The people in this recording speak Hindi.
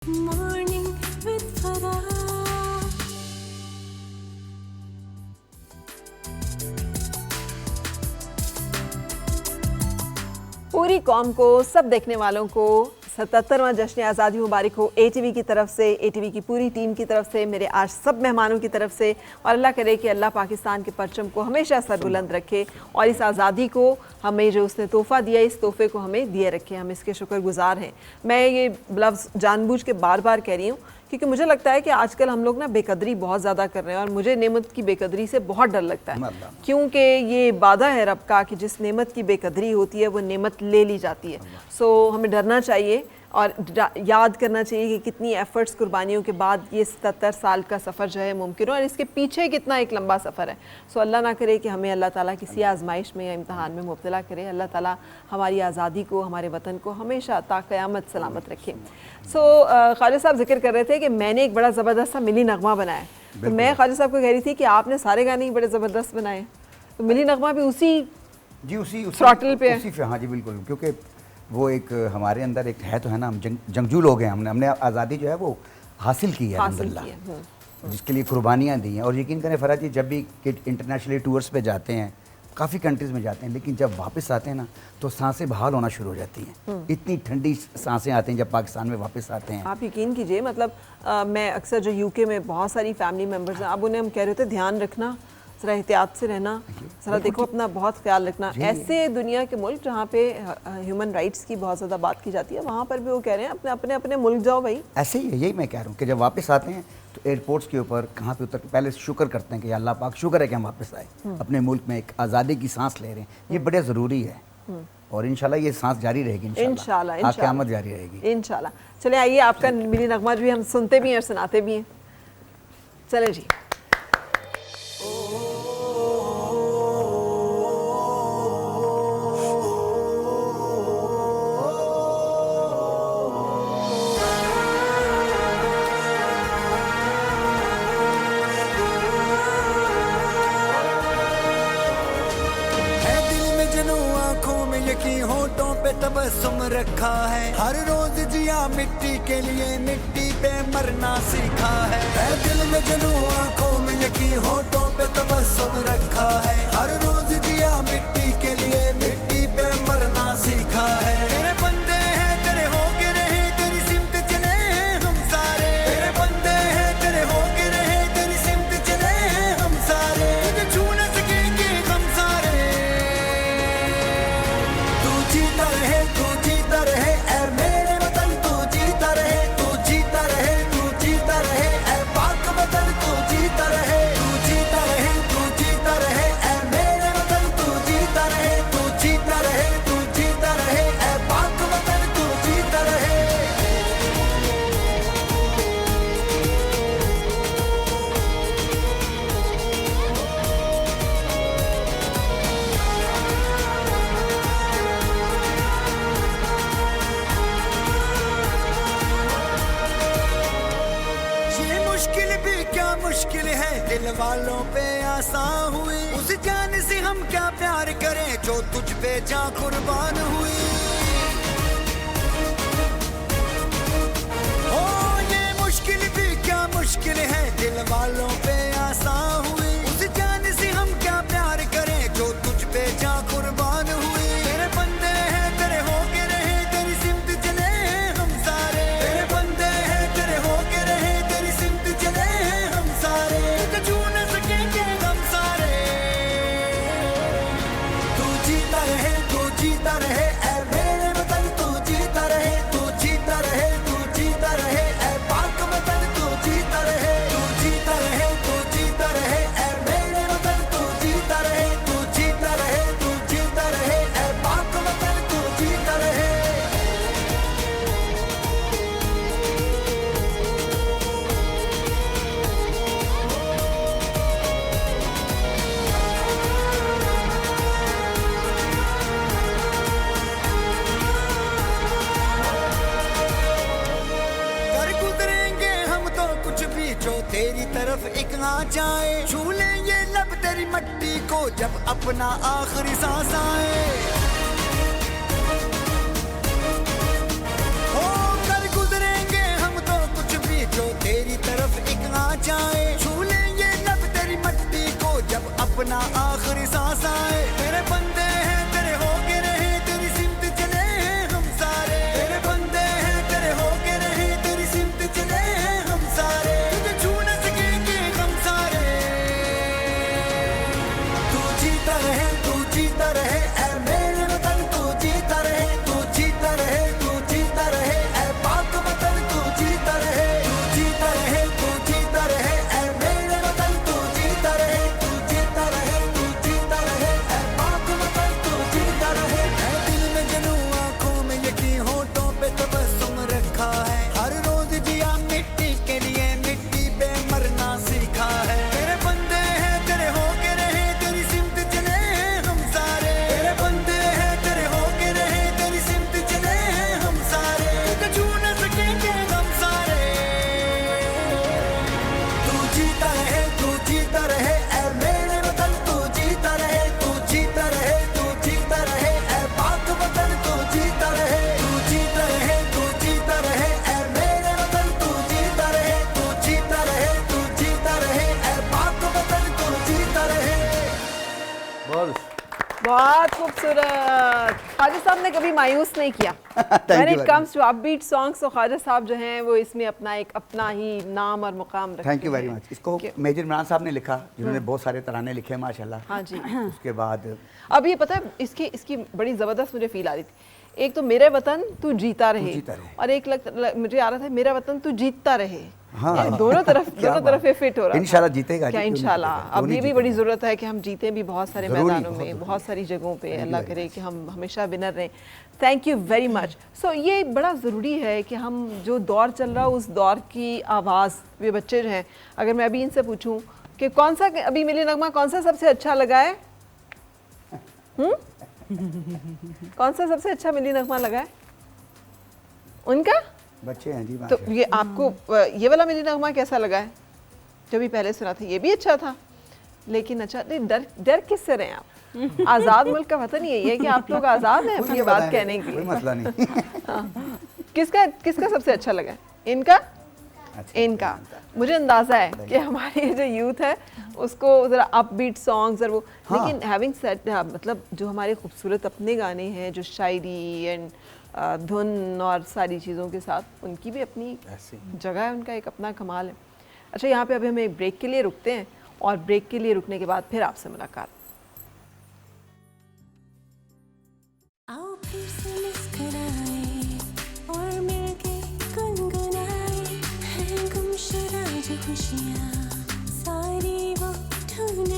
Morning with Farah। पूरी कौम को, सब देखने वालों को 77वां जश्न आज़ादी मुबारक हो। ATV की तरफ से, ATV की पूरी टीम की तरफ से, मेरे आज सब मेहमानों की तरफ से, और अल्लाह करे कि अल्लाह पाकिस्तान के परचम को हमेशा सरबुलंद रखे और इस आज़ादी को हमें जो उसने तोहफ़ा दिया, इस तोहफ़े को हमें दिए रखे। हम इसके शुक्रगुजार हैं। मैं ये लफ्ज़ जानबूझ के बार बार कह रही हूँ क्योंकि मुझे लगता है कि आजकल हम लोग ना बेकदरी बहुत ज़्यादा कर रहे हैं और मुझे नेमत की बेकदरी से बहुत डर लगता है, क्योंकि ये वादा है रब का कि जिस नेमत की बेकदरी होती है वो नेमत ले ली जाती है। सो हमें डरना चाहिए और याद करना चाहिए कि कितनी एफ़र्ट्स, कुर्बानियों के बाद ये 77 साल का सफ़र जो है मुमकिन हो, और इसके पीछे कितना एक लंबा सफ़र है। सो अल्लाह ना करे कि हमें अल्लाह ताला किसी आजमाइश में या इम्तहान में मुब्तला करे। अल्लाह ताला हमारी आज़ादी को, हमारे वतन को हमेशा ता क़यामत सलामत रखे। सो खालिद साहब जिक्र कर रहे थे कि मैंने एक बड़ा ज़बरदस्त सा मिली नगमा बनाया, तो मैं खालिद साहब को कह रही थी कि आपने सारे गाने ही बड़े ज़बरदस्त बनाए, तो मिली नगमा भी उसी थ्रॉटल पे है। हाँ जी बिल्कुल, क्योंकि वो एक हमारे अंदर एक है, तो है ना, हम जंगजू लोग हैं। हमने आज़ादी जो है वो हासिल की है अल्हम्दुलिल्लाह, जिसके लिए कुर्बानियाँ दी हैं। और यकीन करें फराज जी, जब भी इंटरनेशनली टूर्स पे जाते हैं, काफ़ी कंट्रीज़ में जाते हैं, लेकिन जब वापस आते हैं ना तो सांसें बहाल होना शुरू हो जाती हैं। इतनी ठंडी सांसें आती हैं जब पाकिस्तान में वापस आते हैं। आप यकीन कीजिए, मतलब मैं अक्सर जो यूके में बहुत सारी फैमिली मेम्बर्स हैं, अब उन्हें हम कह रहे थे ध्यान रखना, ज़रा एहतियात से रहना, ज़रा देखो अपना बहुत ख्याल रखना। ऐसे दुनिया के मुल्क जहाँ पे ह्यूमन राइट्स की बहुत ज़्यादा बात की जाती है, वहाँ पर भी वो कह रहे हैं अपने अपने अपने मुल्क जाओ भाई। ऐसे ही है, यही मैं कह रहा हूँ कि जब वापस आते हैं तो एयरपोर्ट्स के ऊपर कहाँ पे उतर के पहले शुक्र करते हैं कि अल्लाह पाक शुक्र है कि हम वापस आए, अपने मुल्क में एक आज़ादी की सांस ले रहे हैं। ये बड़े ज़रूरी है और इंशाल्लाह ये सांस जारी रहेगी, इंशाल्लाह क़यामत जारी रहेगी इंशाल्लाह। चले आइए, आपका मिली नगमा भी हम सुनते भी हैं और सुनाते भी हैं। चले जी। होठों पे तबस्सुम रखा है, हर रोज जिया मिट्टी के लिए, मिट्टी पे मरना सीखा है। दिल में जनू, आंखों में यकीन, होठों पे तबस्सुम रखा है, हर रोज जिया मिट्टी के लिए, मिट्टी पे मरना सीखा है। तेरे बंदे हैं, तेरे होके रहे, तेरी सिमत चले हम सारे। तेरे बंदे हैं, तेरे होके रहे, तेरी सिमत चले हम सारे। तुझे छू न सकेंगे हम सारे। जीता रहे, तू जीता रहे, ऐ मेरे वतन तू जीता रहे, तू जीता रहे, तू जीता रहे, ऐ पाक वतन तू जीता रहे, तू जीता रहे, तू जीता रहे, ऐ मेरे वतन तू जीता रहे, तू जीता रहे, तू जीता रहे, ऐ पाक वतन तू जीता रहे। मुश्किल भी क्या मुश्किल है, दिल वालों पे आसान हुई। उस जान से हम क्या प्यार करें जो तुझ पे जा कुर्बान हुई। ओ ये मुश्किल भी क्या मुश्किल है, दिल वालों पे आसान हुई। उस जान से हम क्या प्यार करें जो तुझ पे जा कुर्बान हुई। तेरे बंदे हैं, तेरे होके रहे, तेरी सिमत चले हम सारे। तेरे बंदे हैं, तेरे होके रहे, तेरी सिमत चले हम सारे। तुझे छू न सकेंगे हम सारे। तू जीता रहे, तू जीता रहे, ऐ मेरे वतन तू जीता रहे, तू जीता रहे, तू जीता रहे, ऐ पाक वतन तू जीता रहे, तू जीता रहे, तू जीता रहे, ऐ मेरे वतन तू जीता रहे, तू जीता रहे, तू जीता रहे, ऐ पाक वतन तू जीता रहे। कर गुजरेंगे हम तो कुछ भी जो तेरी तरफ एक आ जाए, छू लेंगे लब तेरी मट्टी को जब अपना आखिरी सांस आए। हो कर गुजरेंगे हम तो आखिरी सांस आए। तेरे बंदे हैं तेरे होके रहे, तेरी सिमत चले हैं हम सारे। तेरे बंदे हैं तेरे होके रहे, तेरी सिमत चले हैं हम सारे। तुझे छू न सकेंगे हम सारे। तू जीता रहे, तू जीता रहे, ऐ मेरे वतन तू जीता रहे, तू जीता रहे, तू जीता रहे, ऐ पाक वतन तू जीता रहे, तू जीता रहे, तू जीता रहे, ऐ मेरे वतन तू जीता रहे, तू जीता रहे, तू जीता रहे, ऐ पाक वतन तू जीता रहे। ऐ दिल में जनू आंखों में यकीन, होठों पे तबस्सुम रखा है। हर रोज जिया मिट्टी के लिए, मिट्टी पे मरना सीखा है। तेरे बंदे हैं तेरे होके रहे, तेरी सिमत चले हैं हम सारे। तेरे बंदे हैं तेरे होके रहे, तेरी सिमत चले हैं हम सारे। तुझे छू न सकेंगे हम सारे। तू जीता रहे, तू जीता रहे, ऐ मेरे वतन तू जीता रहे, तू जीता रहे, तू जीता रहे, ऐ पाक वतन तू जीता रहे, तू जीता रहे, तू जीता रहे, ऐ मेरे वतन तू जीता रहे, तू जीता रहे, तू जीता रहे, ऐ पाक वतन तू जीता रहे। बहुत खूबसूरत। ख्वाजा साहब ने कभी मायूस नहीं किया। When it comes to upbeat songs, तो ख्वाजा साहब जो हैं वो इसमें अपना ही नाम और मुकाम रखते हैं। Thank you very much. इसको मेजर इमरान साहब ने लिखा, जिन्होंने बहुत सारे तराने लिखे हैं माशाल्लाह। हाँ जी। उसके बाद अब ये पता है इसकी बड़ी ज़बरदस्त मुझे फील आ रही थी। एक तो मेरे वतन तू जीता रहे, जीता रहे। और एक मुझे आ रहा था मेरा वतन तू जीतता रहे। हाँ, ये दोनों तरफ ये फिट हो रहा है। इंशाल्लाह जीतेगा। क्या इंशाल्लाह। अब ये भी बड़ी ज़रूरत है कि हम जीते भी बहुत सारे मैदानों में, बहुत सारी जगहों पे। अल्लाह करे कि हम हमेशा विनर रहें। Thank you very much. So ये बड़ा ज़रूरी है कि हम जो दौर चल रहा है उस दौर की आवाज़, ये बच्चे जो हैं, अगर मैं अभी इनसे पूछूं कि कौन सा अभी मिली नगमा कौन सा सबसे अच्छा लगा है, कौन सा सबसे अच्छा मिली नगमा लगा है उनका? बच्चे हैं जी। तो ये आपको ये वाला मिली नगमा कैसा लगा है? जो भी पहले सुना था ये भी अच्छा था, लेकिन अच्छा नहीं, डर किससे रहे आप? आज़ाद मुल्क का वतन यही है कि आप लोग आज़ाद हैं अपनी बात कहने के लिए। मसला नहीं। किसका सबसे अच्छा लगा? इनका? इनका। मुझे अंदाज़ा है कि हमारे जो यूथ है उसको ज़रा अपबीट सॉन्ग्स और वो, लेकिन हैविंग सेड मतलब जो हमारे खूबसूरत अपने गाने हैं, जो शायरी एंड धुन और सारी चीज़ों के साथ उनकी भी अपनी जगह है, उनका एक अपना कमाल है। अच्छा, यहाँ पे अभी हम एक ब्रेक के लिए रुकते हैं, और ब्रेक के लिए रुकने के बाद फिर आपसे मुलाकात। आओ फिर से मुस्कुराए और मिलके गुनगुनाए, हैं गुमशुदा जो खुशियाँ सारी वो ढूंढ